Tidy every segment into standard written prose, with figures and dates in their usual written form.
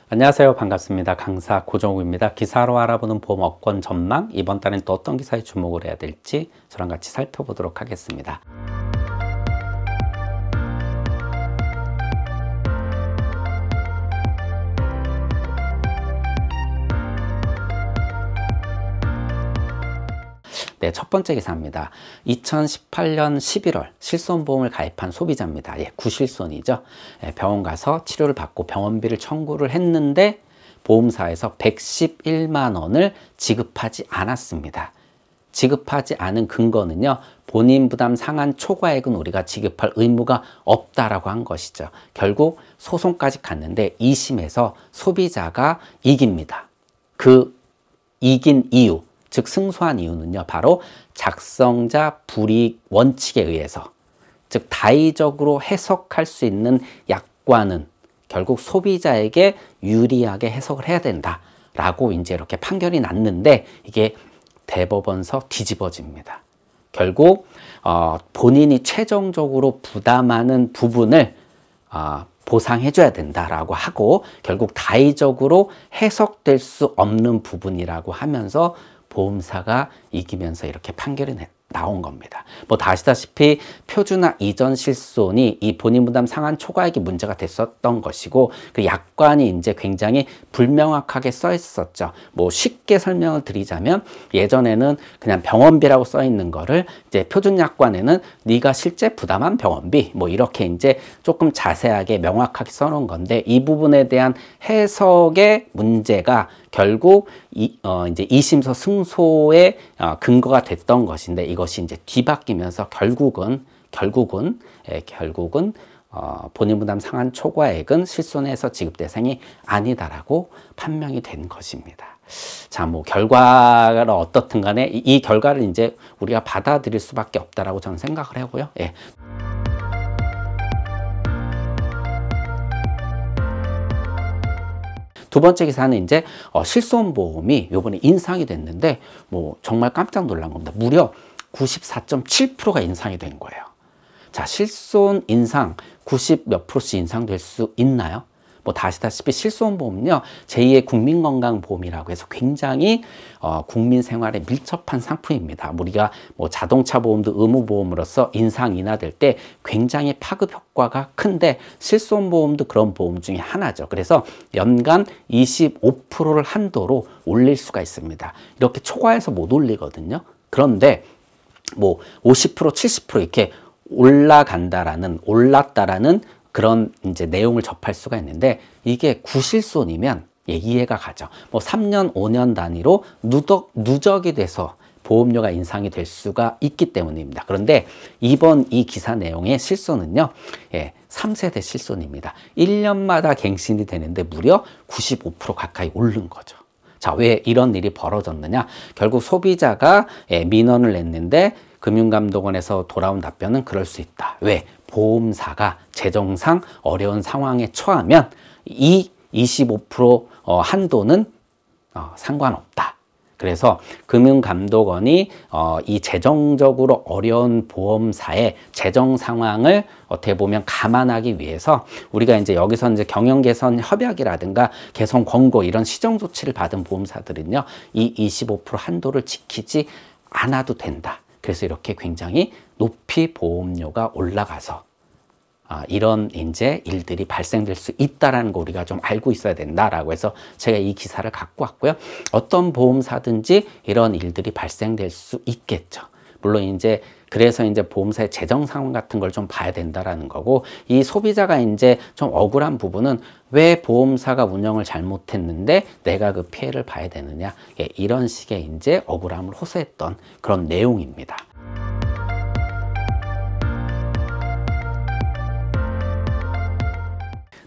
안녕하세요. 반갑습니다. 강사 고정욱입니다. 기사로 알아보는 보험 업권 전망, 이번 달엔 또 어떤 기사에 주목을 해야 될지 저랑 같이 살펴보도록 하겠습니다. 네, 첫 번째 기사입니다. 2018년 11월 실손보험을 가입한 소비자입니다. 구실손이죠. 병원 가서 치료를 받고 병원비를 청구를 했는데 보험사에서 111만 원을 지급하지 않았습니다. 지급하지 않은 근거는요, 본인 부담 상한 초과액은 우리가 지급할 의무가 없다라고 한 것이죠. 결국 소송까지 갔는데 2심에서 소비자가 이깁니다. 그 이긴 이유, 즉 승소한 이유는요, 바로 작성자 불이익 원칙에 의해서, 즉 다의적으로 해석할 수 있는 약관은 결국 소비자에게 유리하게 해석을 해야 된다라고 이제 이렇게 판결이 났는데, 이게 대법원서 뒤집어집니다. 결국 본인이 최종적으로 부담하는 부분을 보상해 줘야 된다라고 하고, 결국 다의적으로 해석될 수 없는 부분이라고 하면서 보험사가 이기면서 이렇게 판결이 나온 겁니다. 뭐 다 아시다시피 표준화 이전 실손이 이 본인 부담 상한 초과액이 문제가 됐었던 것이고, 그 약관이 이제 굉장히 불명확하게 써 있었죠. 뭐 쉽게 설명을 드리자면, 예전에는 그냥 병원비라고 써 있는 거를 이제 표준 약관에는 네가 실제 부담한 병원비, 뭐 이렇게 이제 조금 자세하게 명확하게 써놓은 건데, 이 부분에 대한 해석의 문제가 결국 이제 2심서 승소의 근거가 됐던 것인데, 이것이 이제 뒤바뀌면서 결국은 본인 부담 상한 초과액은 실손해서 지급 대상이 아니다라고 판명이 된 것입니다. 자, 뭐 결과가 어떻든 간에 이 결과를 이제 우리가 받아들일 수밖에 없다라고 저는 생각을 하고요. 예. 두 번째 기사는 이제 실손보험이 요번에 인상이 됐는데, 뭐 정말 깜짝 놀란 겁니다. 무려 94.7%가 인상이 된 거예요. 자, 실손 인상 90 몇 프로씩 인상될 수 있나요? 뭐 다 아시다시피 실손보험은요, 제2의 국민건강보험이라고 해서 굉장히 국민 생활에 밀접한 상품입니다. 우리가 뭐 자동차 보험도 의무보험으로서 인상 인하될 때 굉장히 파급 효과가 큰데, 실손보험도 그런 보험 중에 하나죠. 그래서 연간 25%를 한도로 올릴 수가 있습니다. 이렇게 초과해서 못 올리거든요. 그런데 뭐 50%, 70% 이렇게 올랐다라는 그런 이제 내용을 접할 수가 있는데, 이게 구실손이면 이해가 가죠. 뭐 3년, 5년 단위로 누적이 돼서 보험료가 인상이 될 수가 있기 때문입니다. 그런데 이번 이 기사 내용의 실손은요, 3세대 실손입니다. 1년마다 갱신이 되는데 무려 95% 가까이 오른 거죠. 자, 왜 이런 일이 벌어졌느냐? 결국 소비자가 민원을 냈는데 금융감독원에서 돌아온 답변은 그럴 수 있다. 왜? 보험사가 재정상 어려운 상황에 처하면 이 25% 한도는 상관없다. 그래서 금융감독원이 이 재정적으로 어려운 보험사의 재정 상황을 어떻게 보면 감안하기 위해서, 우리가 이제 여기서 이제 경영 개선 협약이라든가 개선 권고 이런 시정 조치를 받은 보험사들은요, 이 25% 한도를 지키지 않아도 된다. 그래서 이렇게 굉장히 높이 보험료가 올라가서 이런 이제 일들이 발생될 수 있다라는 거 우리가 좀 알고 있어야 된다라고 해서 제가 이 기사를 갖고 왔고요. 어떤 보험사든지 이런 일들이 발생될 수 있겠죠. 물론 이제 그래서 이제 보험사의 재정 상황 같은 걸 좀 봐야 된다라는 거고, 이 소비자가 이제 좀 억울한 부분은 왜 보험사가 운영을 잘못했는데 내가 그 피해를 봐야 되느냐, 이런 식의 이제 억울함을 호소했던 그런 내용입니다.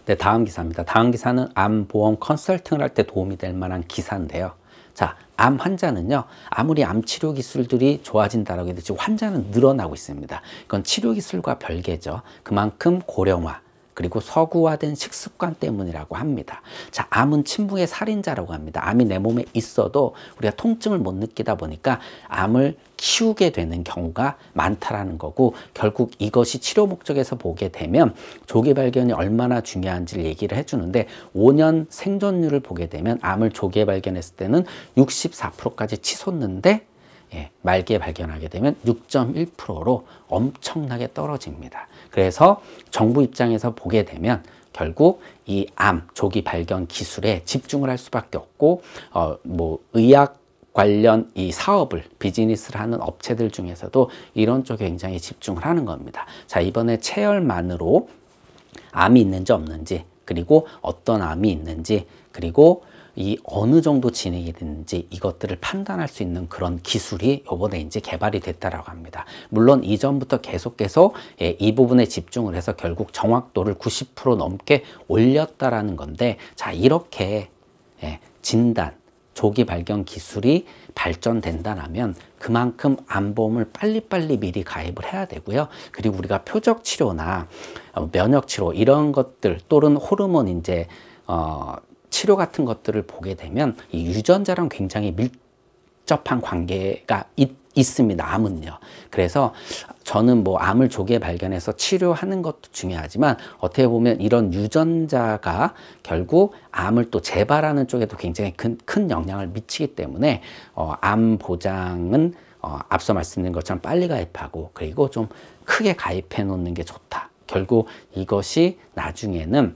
네, 다음 기사입니다. 다음 기사는 암보험 컨설팅을 할 때 도움이 될 만한 기사인데요. 자, 암 환자는요, 아무리 암 치료 기술들이 좋아진다라고 해도 지금 환자는 늘어나고 있습니다. 이건 치료 기술과 별개죠. 그만큼 고령화, 그리고 서구화된 식습관 때문이라고 합니다. 자, 암은 침묵의 살인자라고 합니다. 암이 내 몸에 있어도 우리가 통증을 못 느끼다 보니까 암을 키우게 되는 경우가 많다라는 거고, 결국 이것이 치료 목적에서 보게 되면 조기 발견이 얼마나 중요한지를 얘기를 해주는데, 5년 생존율을 보게 되면 암을 조기에 발견했을 때는 64%까지 치솟는데 말기에 발견하게 되면 6.1%로 엄청나게 떨어집니다. 그래서 정부 입장에서 보게 되면 결국 이 암 조기 발견 기술에 집중을 할 수밖에 없고, 의학 관련 이 사업을 비즈니스를 하는 업체들 중에서도 이런 쪽에 굉장히 집중을 하는 겁니다. 자, 이번에 체열만으로 암이 있는지 없는지, 그리고 어떤 암이 있는지, 그리고 이 어느 정도 진행이 됐는지 이것들을 판단할 수 있는 그런 기술이 이번에 이제 개발이 됐다라고 합니다. 물론 이전부터 계속해서 이 부분에 집중을 해서 결국 정확도를 90% 넘게 올렸다라는 건데, 자, 이렇게 진단 조기 발견 기술이 발전된다면 그만큼 암보험을 빨리빨리 미리 가입을 해야 되고요. 그리고 우리가 표적 치료나 면역 치료 이런 것들, 또는 호르몬 이제 치료 같은 것들을 보게 되면 이 유전자랑 굉장히 밀접한 관계가 있습니다. 암은요. 그래서 저는 뭐 암을 조기에 발견해서 치료하는 것도 중요하지만, 어떻게 보면 이런 유전자가 결국 암을 또 재발하는 쪽에도 굉장히 큰 영향을 미치기 때문에 암 보장은 앞서 말씀드린 것처럼 빨리 가입하고, 그리고 좀 크게 가입해 놓는 게 좋다. 결국 이것이 나중에는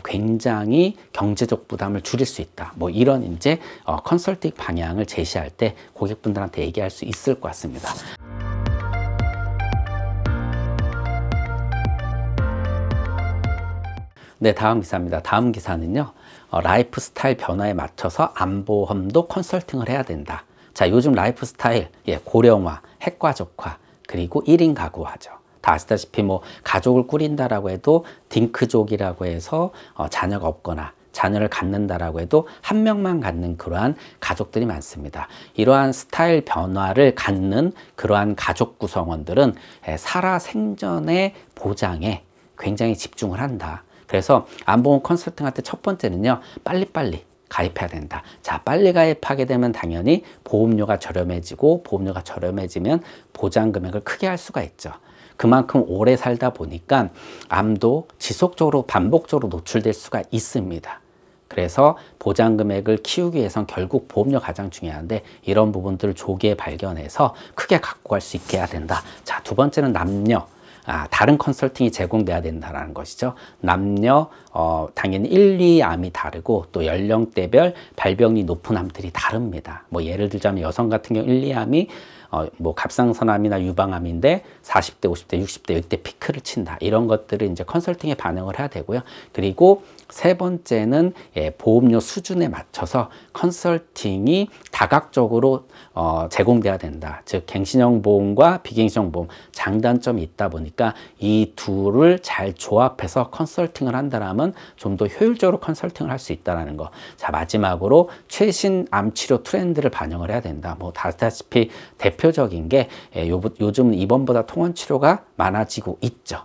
굉장히 경제적 부담을 줄일 수 있다. 뭐 이런 이제 컨설팅 방향을 제시할 때 고객분들한테 얘기할 수 있을 것 같습니다. 네, 다음 기사입니다. 다음 기사는요, 라이프 스타일 변화에 맞춰서 암보험도 컨설팅을 해야 된다. 자, 요즘 라이프 스타일, 고령화, 핵가족화, 그리고 1인 가구화죠. 다 아시다시피 뭐 가족을 꾸린다라고 해도 딩크족이라고 해서 자녀가 없거나 자녀를 갖는다라고 해도 한 명만 갖는 그러한 가족들이 많습니다. 이러한 스타일 변화를 갖는 그러한 가족 구성원들은 살아 생전의 보장에 굉장히 집중을 한다. 그래서 암보험 컨설팅할 때 첫 번째는요, 빨리빨리 가입해야 된다. 자, 빨리 가입하게 되면 당연히 보험료가 저렴해지고, 보험료가 저렴해지면 보장 금액을 크게 할 수가 있죠. 그만큼 오래 살다 보니까 암도 지속적으로 반복적으로 노출될 수가 있습니다. 그래서 보장 금액을 키우기 위해선 결국 보험료 가장 중요한데, 이런 부분들을 조기에 발견해서 크게 갖고 갈 수 있게 해야 된다. 자, 두 번째는 남녀. 다른 컨설팅이 제공돼야 된다는 것이죠. 남녀, 당연히 1, 2암이 다르고, 또 연령대별 발병률이 높은 암들이 다릅니다. 뭐 예를 들자면 여성 같은 경우 1, 2암이 뭐 갑상선암이나 유방암인데 40대, 50대, 60대 이때 피크를 친다. 이런 것들을 이제 컨설팅에 반영을 해야 되고요. 그리고 세 번째는 보험료 수준에 맞춰서 컨설팅이 다각적으로 제공돼야 된다. 즉 갱신형 보험과 비갱신형 보험 장단점이 있다 보니까 이 둘을 잘 조합해서 컨설팅을 한다면 좀 더 효율적으로 컨설팅을 할 수 있다는 거. 자, 마지막으로 최신 암 치료 트렌드를 반영을 해야 된다. 뭐 다시다시피 대표적인 게 요즘 입원보다 통원 치료가 많아지고 있죠.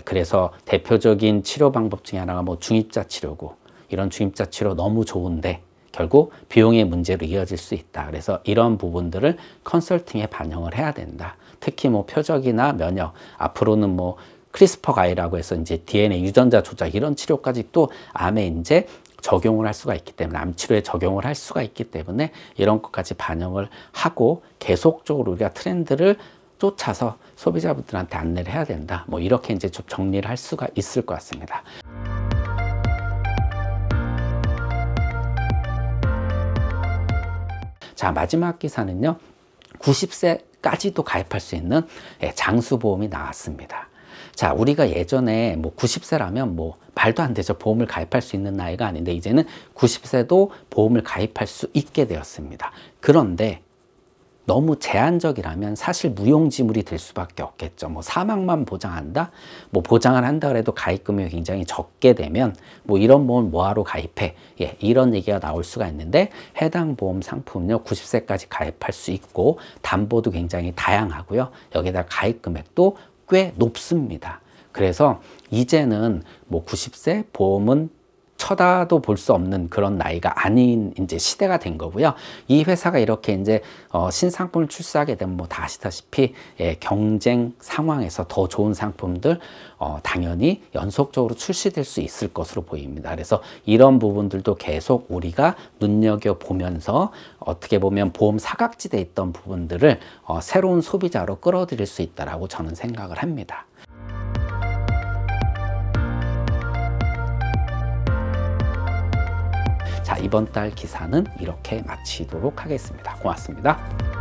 그래서 대표적인 치료 방법 중에 하나가 뭐 중입자 치료고, 이런 중입자 치료 너무 좋은데 결국 비용의 문제로 이어질 수 있다. 그래서 이런 부분들을 컨설팅에 반영을 해야 된다. 특히 뭐 표적이나 면역, 앞으로는 뭐 크리스퍼 가이라고 해서 이제 DNA 유전자 조작 이런 치료까지 또 암에 이제 적용을 할 수가 있기 때문에, 암 치료에 적용을 할 수가 있기 때문에 이런 것까지 반영을 하고 계속적으로 우리가 트렌드를 쫓아서 소비자분들한테 안내를 해야 된다. 뭐 이렇게 이제 좀 정리를 할 수가 있을 것 같습니다. 자, 마지막 기사는요, 90세까지도 가입할 수 있는 장수보험이 나왔습니다. 자, 우리가 예전에 뭐 90세라면 뭐 말도 안 되죠. 보험을 가입할 수 있는 나이가 아닌데, 이제는 90세도 보험을 가입할 수 있게 되었습니다. 그런데 너무 제한적이라면 사실 무용지물이 될 수밖에 없겠죠. 뭐 사망만 보장한다? 뭐 보장을 한다 그래도 가입금이 굉장히 적게 되면 뭐 이런 보험을 뭐하러 가입해? 이런 얘기가 나올 수가 있는데, 해당 보험 상품은요 90세까지 가입할 수 있고, 담보도 굉장히 다양하고요. 여기다 가입 금액도 꽤 높습니다. 그래서 이제는 뭐 90세 보험은 쳐다도 볼 수 없는 그런 나이가 아닌 이제 시대가 된 거고요. 이 회사가 이렇게 이제 신상품을 출시하게 되면 뭐 다 아시다시피 경쟁 상황에서 더 좋은 상품들 당연히 연속적으로 출시될 수 있을 것으로 보입니다. 그래서 이런 부분들도 계속 우리가 눈여겨보면서 어떻게 보면 보험 사각지대에 있던 부분들을 새로운 소비자로 끌어들일 수 있다라고 저는 생각을 합니다. 자, 이번 달 기사는 이렇게 마치도록 하겠습니다. 고맙습니다.